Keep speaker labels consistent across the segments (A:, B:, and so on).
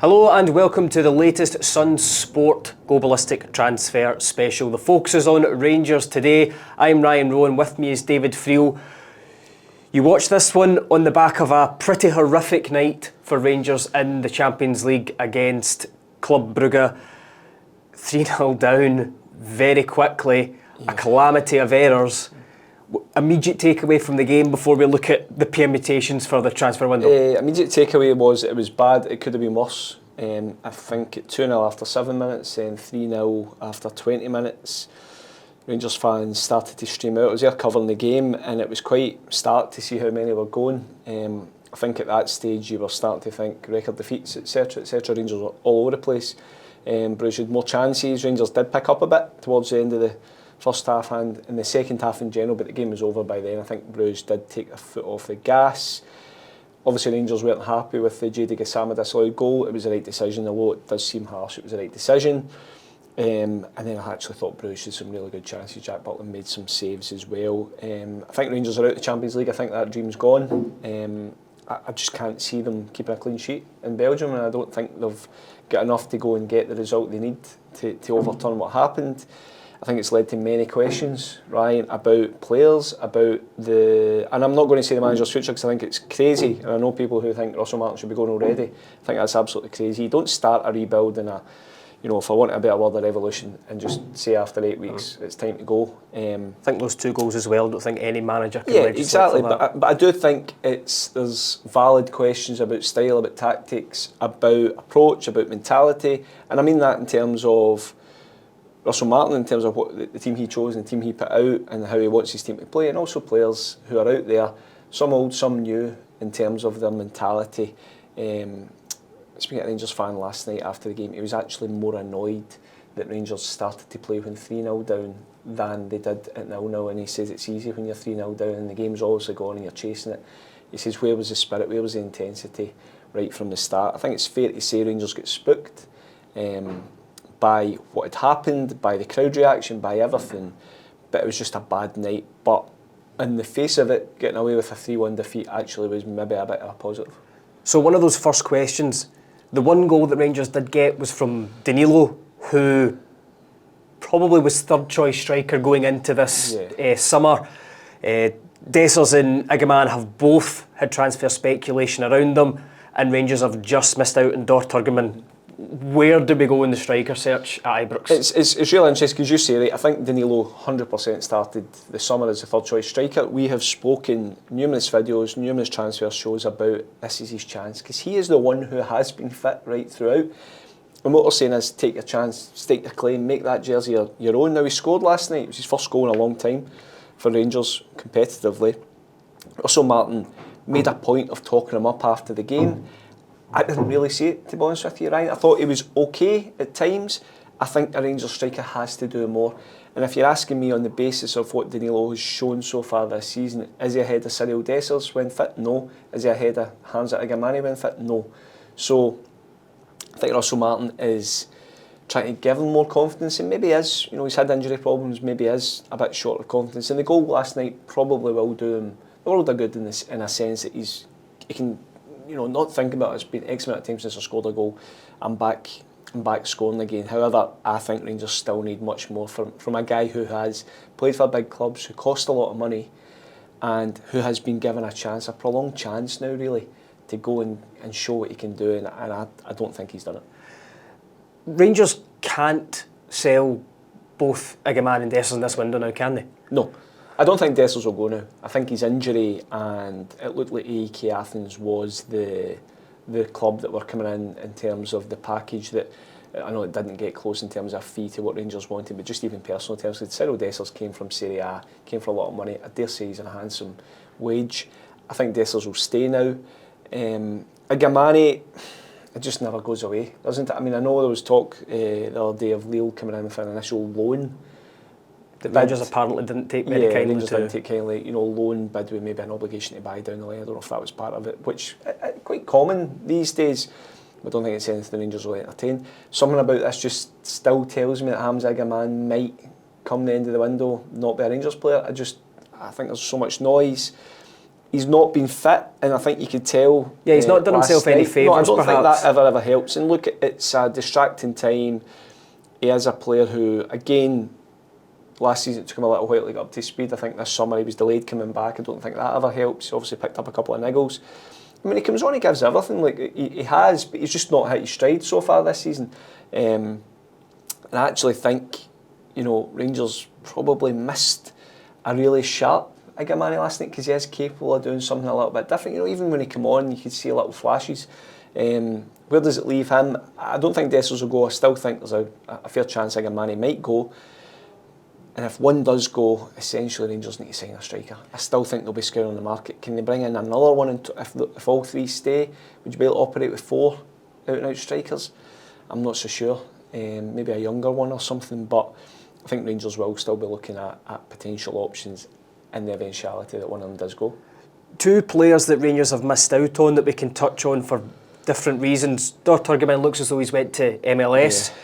A: Hello and welcome to the latest SunSport Globalistic Transfer Special. The focus is on Rangers today. I'm Ryan Rowe and with me is David Friel. You watched this one on the back of a pretty horrific night for Rangers in the Champions League against Club Brugge. 3-0 down very quickly, a calamity of errors. Immediate takeaway from the game before we look at the permutations for the transfer window?
B: Immediate takeaway was it was bad, it could have been worse. I think 2-0 after 7 minutes, then 3-0 after 20 minutes. Rangers fans started to stream out. I was there covering the game and it was quite stark to see how many were going. I think at that stage you were starting to think record defeats, etc, etc. Rangers were all over the place. Bruges had more chances. Rangers did pick up a bit towards the end of the first half and in the second half in general, but the game was over by then. I think Bruges did take a foot off the gas. Obviously Rangers weren't happy with the Jadon Gassama disallowed goal. It was the right decision, although it does seem harsh, it was the right decision. And then I actually thought Bruges had some really good chances. Jack Butland made some saves as well. I think Rangers are out of the Champions League. I think that dream's gone. I just can't see them keeping a clean sheet in Belgium, and I don't think they've got enough to go and get the result they need to overturn what happened. I think it's led to many questions, Ryan, about players, about and I'm not going to say the manager's future because I think it's crazy, and I know people who think Russell Martin should be going already. I think that's absolutely crazy. You don't start a rebuild in a, if I want a better word, a revolution, and just say after 8 weeks it's time to go.
A: I think those 2 goals as well, I don't think any manager can
B: legislate exactly, for that. But I do think there's valid questions about style, about tactics, about approach, about mentality, and I mean that in terms of Russell Martin, in terms of what the team he chose and the team he put out and how he wants his team to play, and also players who are out there, some old, some new, in terms of their mentality. Speaking of a Rangers fan last night after the game, he was actually more annoyed that Rangers started to play when 3-0 down than they did at 0-0, and he says it's easy when you're 3-0 down and the game's obviously gone and you're chasing it. He says where was the spirit, where was the intensity right from the start. I think it's fair to say Rangers got spooked by what had happened, by the crowd reaction, by everything, but it was just a bad night. But in the face of it, getting away with a 3-1 defeat actually was maybe a bit of a positive.
A: So one of those first questions, the one goal that Rangers did get was from Danilo, who probably was third choice striker going into this summer. Dessers and Igamane have both had transfer speculation around them, and Rangers have just missed out on Dor Turgeman. Where do we go in the striker search at Ibrox?
B: It's really interesting because you say, right, I think Danilo 100% started the summer as the third choice striker. We have spoken numerous videos, numerous transfer shows about this is his chance because he is the one who has been fit right throughout. And what we're saying is take your chance, stake your claim, make that jersey your own. Now he scored last night, it was his first goal in a long time for Rangers competitively. Russell Martin made a point of talking him up after the game. I didn't really see it, to be honest with you, Ryan. I thought he was okay at times. I think a Rangers striker has to do more. And if you're asking me on the basis of what Danilo has shown so far this season, is he ahead of Cyriel Dessers when fit? No. Is he ahead of Hamza Igamane when fit? No. So I think Russell Martin is trying to give him more confidence, and maybe he is. He's had injury problems, maybe he is a bit short of confidence. And the goal last night probably will do him the world of good in a sense that he can not think about it. It's been X amount of times since I scored a goal. I'm back scoring again. However, I think Rangers still need much more from a guy who has played for big clubs, who cost a lot of money, and who has been given a chance, a prolonged chance now really, to go and show what he can do, and I don't think he's done it.
A: Rangers can't sell both Igamane and Dessers in this window now, can they?
B: No. I don't think Dessers will go now. I think his injury, and it looked like AEK Athens was the club that were coming in terms of the package that, I know it didn't get close in terms of fee to what Rangers wanted, but just even personal terms. Cyriel Dessers came from Serie A, came for a lot of money. I dare say he's on a handsome wage. I think Dessers will stay now. Igamane, it just never goes away, doesn't it? I mean, I know there was talk the other day of Lille coming in for an initial loan.
A: The Rangers apparently didn't take very kindly
B: Rangers didn't take kindly. Loan bid with maybe an obligation to buy down the line. I don't know if that was part of it, which is quite common these days. I don't think it's anything the Rangers will entertain. Something about this just still tells me that Hamza Igamane might come the end of the window not be a Rangers player. I think there's so much noise. he's not been fit, and I think you could tell.
A: Yeah, he's not done himself any favours.
B: No, I don't
A: perhaps.
B: think that ever helps. And look, it's a distracting time. He is a player who, again, last season it took him a little while to get up to speed. I think this summer he was delayed coming back. I don't think that ever helps. He obviously picked up a couple of niggles. I mean, he comes on, he gives everything. Like he has, but he's just not hit his stride so far this season. And I actually think, Rangers probably missed a really sharp Igamane last night, because he is capable of doing something a little bit different. Even when he came on, you could see little flashes. Where does it leave him? I don't think Dessers will go. I still think there's a fair chance Igamane might go. And if one does go, essentially Rangers need to sign a striker. I still think they'll be scouring the market. Can they bring in another one? If all three stay, would you be able to operate with 4 out-and-out strikers? I'm not so sure. Maybe a younger one or something. But I think Rangers will still be looking at potential options in the eventuality that one of them does go.
A: 2 players that Rangers have missed out on that we can touch on for different reasons. Igamane looks as though he's went to MLS. Yeah.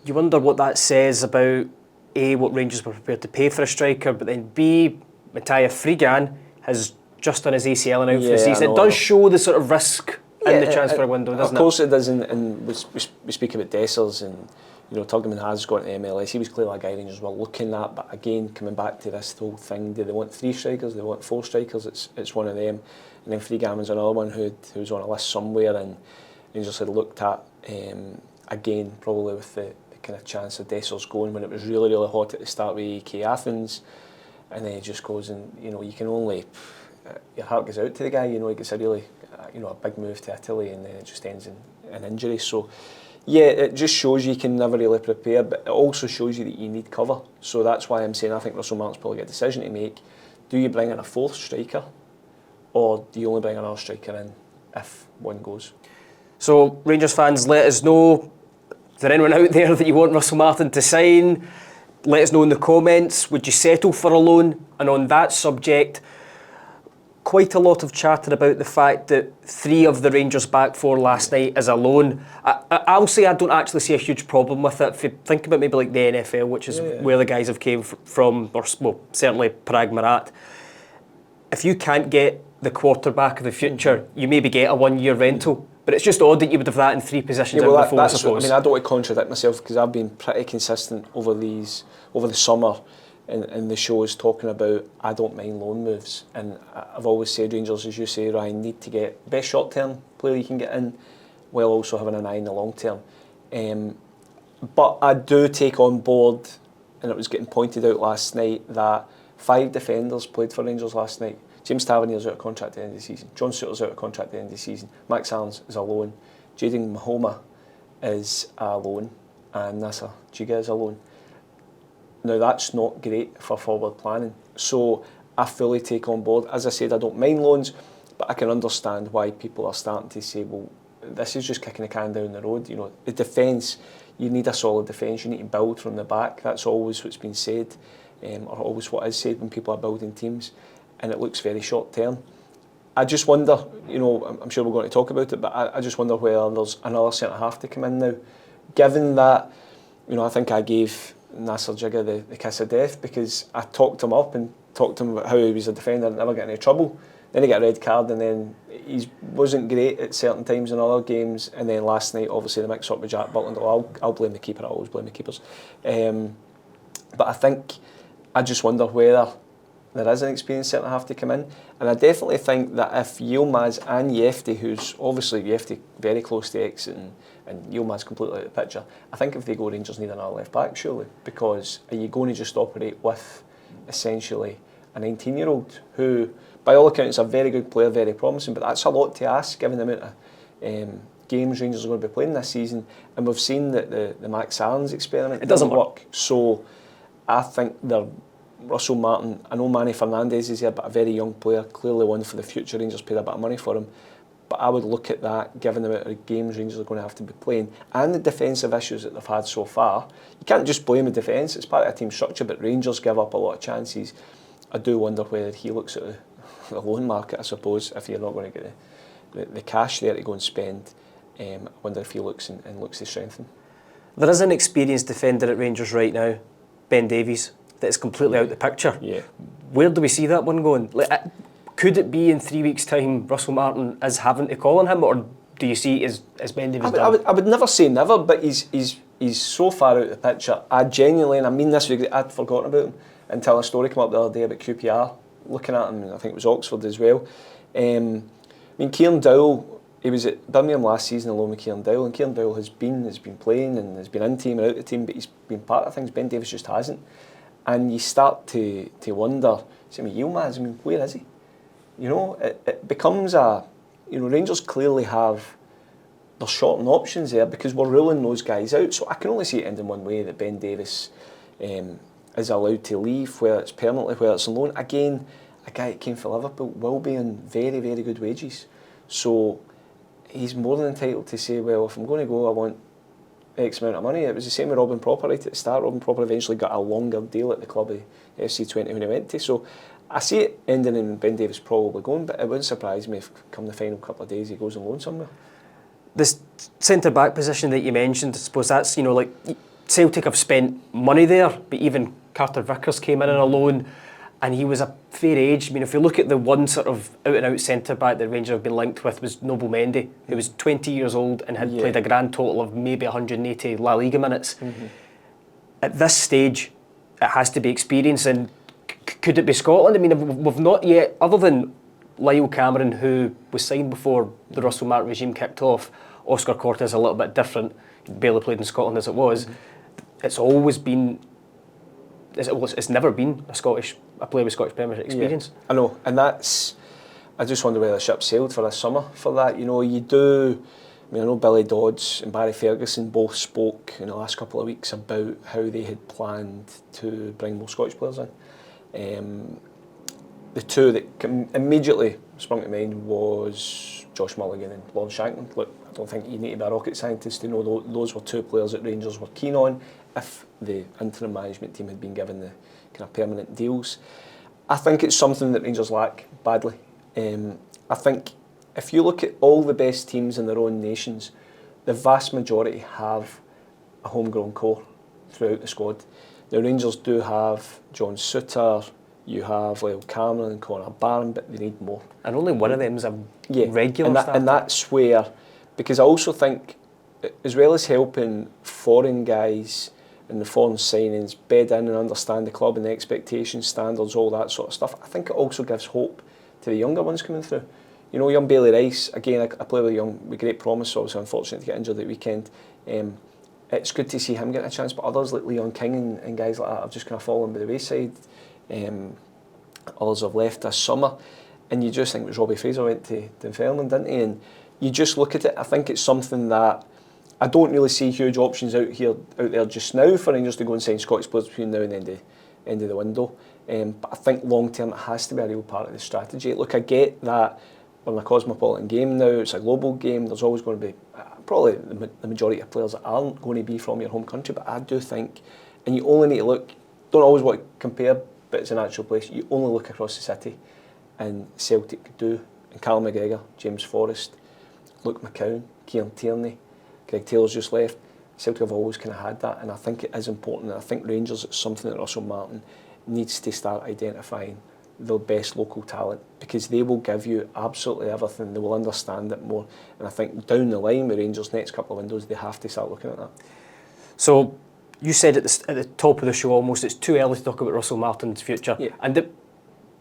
A: You wonder what that says about A, what Rangers were prepared to pay for a striker, but then B, Mattia Friel has just done his ACL and out for the season. It does show the sort of risk in the transfer window, doesn't it?
B: Of course it does, and we speak about Dessers, and Igamane has gone to MLS. He was clearly a guy Rangers were looking at, but again, coming back to this whole thing, do they want 3 strikers, do they want 4 strikers? It's one of them. And then Friel's another one who's on a list somewhere, and Rangers had looked at, again, probably with the kind of chance of Dessers going when it was really, really hot at the start with AEK Athens, and then he just goes and, you can only, your heart goes out to the guy, he gets a really, a big move to Italy, and then it just ends in injury. So, yeah, it just shows you can never really prepare, but it also shows you that you need cover. So that's why I'm saying I think Russell Martin's probably got a decision to make. Do you bring in a 4th striker, or do you only bring another striker in if one goes? So,
A: Rangers fans, let us know. Is there anyone out there that you want Russell Martin to sign? Let us know in the comments. Would you settle for a loan? And on that subject, quite a lot of chatter about the fact that 3 of the Rangers back 4 last night is a loan. I'll say I don't actually see a huge problem with it. If you think about maybe like the NFL, which is where the guys have came from, or certainly Prague Marat, if you can't get the quarterback of the future, you maybe get a 1-year rental. But it's just odd that you would have that in 3 positions out of the 4, I suppose.
B: I don't want to contradict myself, because I've been pretty consistent over the summer in the shows talking about I don't mind loan moves, and I've always said Rangers, as you say, Ryan, need to get best short term player you can get in, while also having an eye in the long term. But I do take on board, and it was getting pointed out last night, that 5 defenders played for Rangers last night. James Tavernier's out of contract at the end of the season. John Souttar's out of contract at the end of the season. Max Allen's is a loan. Jaden Mahoma is a loan. And Nasser Giga is a loan. Now, that's not great for forward planning. So I fully take on board. As I said, I don't mind loans, but I can understand why people are starting to say, well, this is just kicking a can down the road. The defence, you need a solid defence. You need to build from the back. That's always what's been said, or always what is said when people are building teams. And it looks very short term. I just wonder, I'm sure we're going to talk about it, but I just wonder whether there's another centre-half to come in now. Given that, I think I gave Nasser Giga the kiss of death, because I talked him up and talked to him about how he was a defender and never get any trouble. Then he got a red card, and then he wasn't great at certain times in other games. And then last night, obviously, the mix-up with Jack Butland. I'll blame the keeper. I always blame the keepers. But I think, I just wonder whether there is an experienced centre-half to come in. And I definitely think that if Yilmaz and Yefti, who's obviously Yefti very close to exiting, and Yilmaz completely out of the picture, I think if they go, Rangers need another left-back, surely. Because are you going to just operate with, essentially, a 19-year-old who, by all accounts, is a very good player, very promising, but that's a lot to ask, given the amount of games Rangers are going to be playing this season. And we've seen that the Max Allen's experiment doesn't work. So I think they're Russell Martin, I know Manny Fernandez is here, but a very young player, clearly one for the future. Rangers paid a bit of money for him. But I would look at that, given the amount of games Rangers are going to have to be playing, and the defensive issues that they've had so far. You can't just blame the defence, it's part of a team structure, but Rangers give up a lot of chances. I do wonder whether he looks at the loan market, I suppose, if you're not going to get the cash there to go and spend. I wonder if he looks and looks to strengthen.
A: There is an experienced defender at Rangers right now, Ben Davies, that is completely out of the picture.
B: Yeah.
A: Where do we see that one going? Could it be in 3 weeks' time Russell Martin is having to call on him, or do you see it as Ben Davies done?
B: I would never say never, but he's so far out of the picture. I genuinely, and I mean this week, I'd forgotten about him until a story came up the other day about QPR looking at him. I think it was Oxford as well. I mean, Kieran Dowell, he was at Birmingham last season along with Kieran Dowell, and Kieran Dowell has been playing and has been in team and out of the team, but he's been part of things. Ben Davies just hasn't, and you start to wonder. I mean, Yilmaz, I mean, where is he? You know, it becomes Rangers clearly have their short on options there because we're ruling those guys out. So I can only see it ending one way, that Ben Davies is allowed to leave, whether it's permanently, whether it's on loan. Again, a guy that came for Liverpool will be on very, very good wages. So he's more than entitled to say, well, if I'm going to go, I want X amount of money. It was the same with Robin Propper right at the start. Robin Propper eventually got a longer deal at the club of FC20 when he went to. So I see it ending in Ben Davies probably going, but it wouldn't surprise me if come the final couple of days he goes on loan somewhere.
A: This centre-back position that you mentioned, I suppose that's, like Celtic have spent money there, but even Carter Vickers came in on a loan and he was a fair age. I mean, if you look at the one sort of out-and-out centre-back that Rangers have been linked with was Noble Mendy, who was 20 years old and had played a grand total of maybe 180 La Liga minutes. At this stage, it has to be experience, and could it be Scotland? I mean, we've not yet, other than Lyle Cameron, who was signed before the Russell Martin regime kicked off. Oscar Corte is a little bit different. He barely played in Scotland as it was. It's always been, it's never been a player with Scottish Premiership experience.
B: Yeah, I know, and that's, I just wonder whether the ship sailed for this summer for that. You know, you do, I mean, I know Billy Dodds and Barry Ferguson both spoke in the last couple of weeks about how they had planned to bring more Scottish players in. The two that immediately sprung to mind was Josh Mulligan and Lon Shanklin. Look, I don't think you need to be a rocket scientist to know those were two players that Rangers were keen on if the interim management team had been given the kind of permanent deals. I think it's something that Rangers lack badly. I think if you look at all the best teams in their own nations, the vast majority have a homegrown core throughout the squad. The Rangers do have John Souttar, you have Lyle Cameron and Conor Barron, but they need more.
A: And only one of them's a regular starter.
B: And that's where, because I also think, as well as helping foreign guys and the foreign signings bed in and understand the club and the expectations, standards, all that sort of stuff, I think it also gives hope to the younger ones coming through. You know, young Bailey Rice, again, I play with great promise, obviously unfortunate to get injured at the weekend. It's good to see him getting a chance, but others like Leon King and guys like that have just kind of fallen by the wayside. Others have left this summer, and you just think it was Robbie Fraser went to Dunfermline, didn't he? And you just look at it, I think it's something that I don't really see huge options out there just now for Rangers to go and sign Scottish players between now and the end of the window. But I think long term it has to be a real part of the strategy. Look, I get that we're in a cosmopolitan game now, it's a global game, there's always going to be probably the majority of players that aren't going to be from your home country, but I do think, and you only need to look, don't always want to compare, but it's an actual place, you only look across the city and Celtic do, and Callum McGregor, James Forrest, Luke McCown, Kieran Tierney, Greg Taylor's just left. Celtic have always kind of had that, and I think it is important, and I think Rangers, it's something that Russell Martin needs to start identifying the best local talent, because they will give you absolutely everything, they will understand it more, and I think down the line with Rangers next couple of windows they have to start looking at that.
A: So you said at the top of the show almost it's too early to talk about Russell Martin's future, and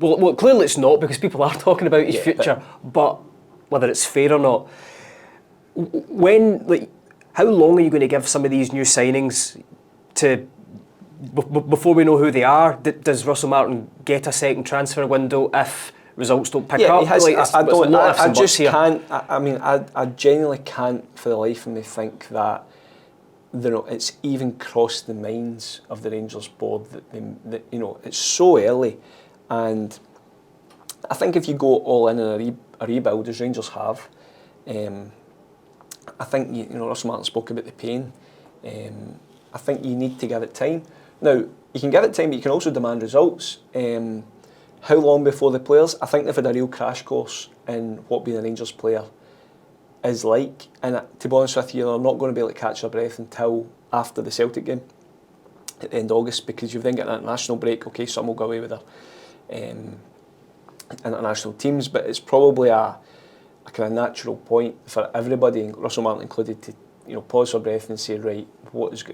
A: well clearly it's not, because people are talking about his future, but whether it's fair or not, how long are you going to give some of these new signings to before we know who they are? Does Russell Martin get a second transfer window if results don't pick up?
B: I just can't. I mean, I genuinely can't for the life of me think that it's even crossed the minds of the Rangers board that it's so early, and I think if you go all in a rebuild as Rangers have, I think Russell Martin spoke about the pain. I think you need to give it time. Now, you can give it time, but you can also demand results. How long before the players? I think they've had a real crash course in what being a Rangers player is like. And to be honest with you, they're not going to be able to catch their breath until after the Celtic game at the end of August, because you've then got an international break. Okay, some will go away with international teams, but it's probably a kind of natural point for everybody, and Russell Martin included, to pause for breath and say, right,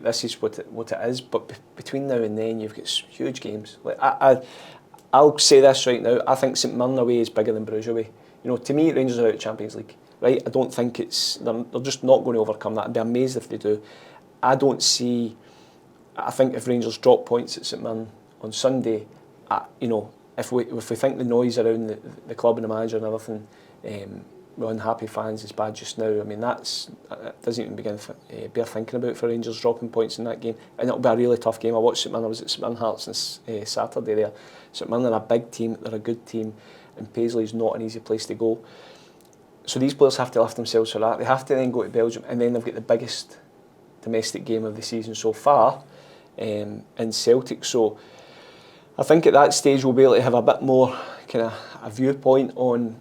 B: this is what it is. But between now and then, you've got huge games. Like I'll say this right now, I think St Mirren away is bigger than Bruges away. To me, Rangers are out of Champions League, right? I don't think they're just not going to overcome that. I'd be amazed if they do. I think if Rangers drop points at St Mirren on Sunday, if we think the noise around the club and the manager and everything, with unhappy fans is bad just now, I mean, that doesn't even bear thinking about for Rangers dropping points in that game. And it'll be a really tough game. I watched St Mirren, I was at St Mirren Hearts on Saturday there. St Mirren are a big team, they're a good team, and Paisley's not an easy place to go. So these players have to lift themselves for that. They have to then go to Belgium, and then they've got the biggest domestic game of the season so far in Celtic. So I think at that stage we'll be able to have a bit more kind of a viewpoint on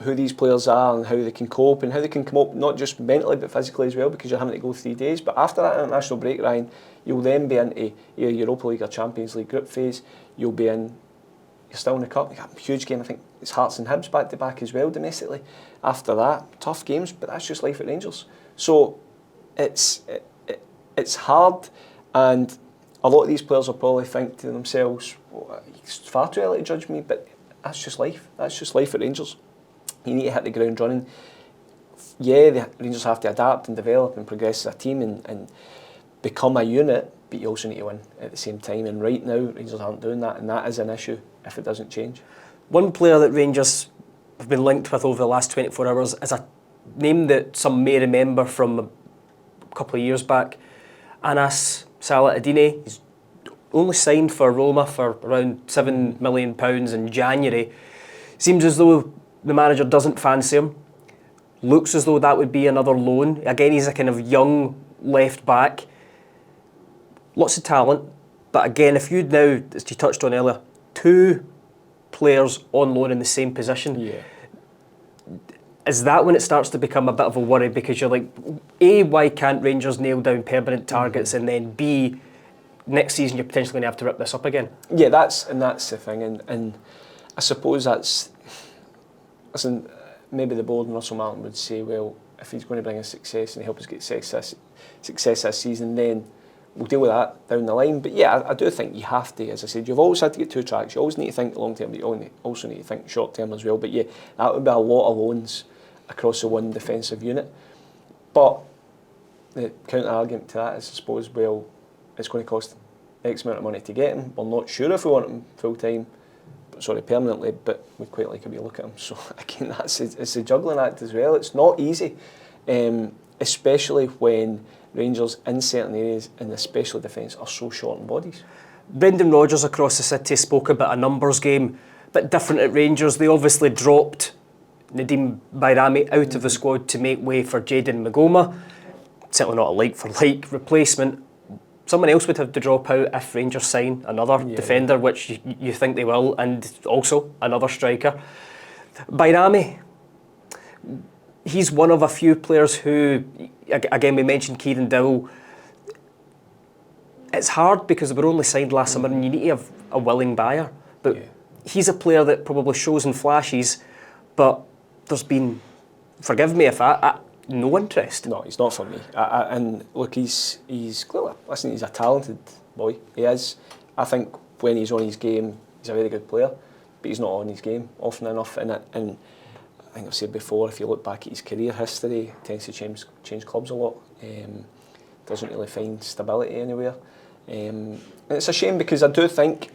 B: who these players are and how they can cope and how they can come up, not just mentally but physically as well, because you're having to go 3 days. But after that international break, Ryan, you'll then be into either Europa League or Champions League group phase. You're still in the cup. You got a huge game, I think it's Hearts and Hibs back to back as well domestically. After that, tough games, but that's just life at Rangers. So it's hard, and a lot of these players will probably think to themselves, it's far too early to judge me, but that's just life. That's just life at Rangers. You need to hit the ground running. Yeah, the Rangers have to adapt and develop and progress as a team and become a unit, but you also need to win at the same time. And right now, Rangers aren't doing that, and that is an issue if it doesn't change. One
A: player that Rangers have been linked with over the last 24 hours is a name that some may remember from a couple of years back, Anas Salah-Adine. He's only signed for Roma for around £7 million in January. Seems as though the manager doesn't fancy him. Looks as though that would be another loan. Again, he's a kind of young left back. Lots of talent. But again, if you'd now, as you touched on earlier, 2 players on loan in the same position, is that when it starts to become a bit of a worry? Because you're like, A, why can't Rangers nail down permanent targets? And then B, next season you're potentially going to have to rip this up again.
B: Yeah, that's the thing. And I suppose listen, maybe the board and Russell Martin would say, well, if he's going to bring us success and help us get success this season, then we'll deal with that down the line. But yeah, I do think you have to, as I said, you've always had to get 2 tracks. You always need to think long term, but you also need to think short term as well. But yeah, that would be a lot of loans across the one defensive unit. But the counter argument to that is, I suppose, well, it's going to cost X amount of money to get him. We're not sure if we want him permanently, but we'd quite like a wee look at him. So again, it's a juggling act as well. It's not easy, especially when Rangers in certain areas, and especially defence, are so short on bodies.
A: Brendan Rodgers across the city spoke about a numbers game, but different at Rangers. They obviously dropped Nadim Bayrami out of the squad to make way for Jayden Magoma. Certainly not a like-for-like replacement. Someone else would have to drop out if Rangers sign another defender, which you think they will, and also another striker. Bayrami, he's one of a few players who, again, we mentioned Kieran Dowell. It's hard because they were only signed last summer and you need to have a willing buyer. But he's a player that probably shows in flashes, but there's been, forgive me if no interest.
B: No, he's not for me. And look, he's clearly, listen, he's a talented boy. He is. I think when he's on his game, he's a very good player, but he's not on his game often enough. And I think I've said before, if you look back at his career history, he tends to change clubs a lot. Doesn't really find stability anywhere. And it's a shame because I do think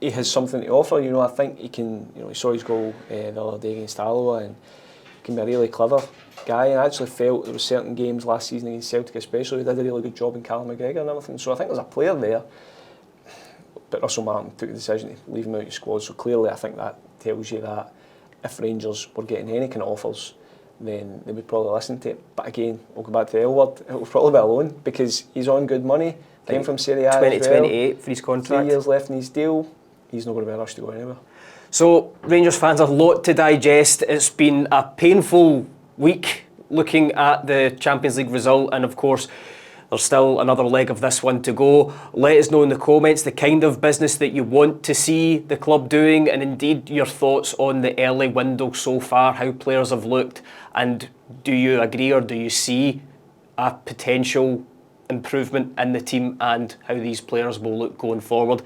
B: he has something to offer. I think he can. He saw his goal the other day against Alloa, and he can be a really clever guy. And I actually felt there were certain games last season against Celtic especially who did a really good job in Callum McGregor and everything. So I think there's a player there. But Russell Martin took the decision to leave him out of the squad. So clearly I think that tells you that if Rangers were getting any kind of offers, then they would probably listen to it. But again, we'll go back to the L word, it will probably be a loan because he's on good money, came from Serie A
A: 2028 for his contract.
B: 3 years left in his deal, he's not going to be rushed to go anywhere.
A: So Rangers fans, a lot to digest. It's been a painful week looking at the Champions League result, and of course There's still another leg of this one to go. Let us know in the comments the kind of business that you want to see the club doing, and indeed your thoughts on the early window so far, how players have looked, and do you agree or do you see a potential improvement in the team and how these players will look going forward.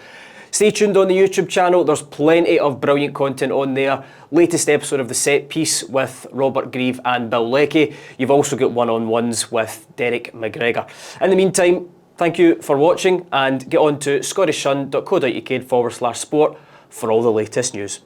A: Stay tuned on the YouTube channel, there's plenty of brilliant content on there. Latest episode of The Set Piece with Robert Grieve and Bill Leckie. You've also got one-on-ones with Derek McGregor. In the meantime, thank you for watching, and get on to scottishsun.co.uk/sport for all the latest news.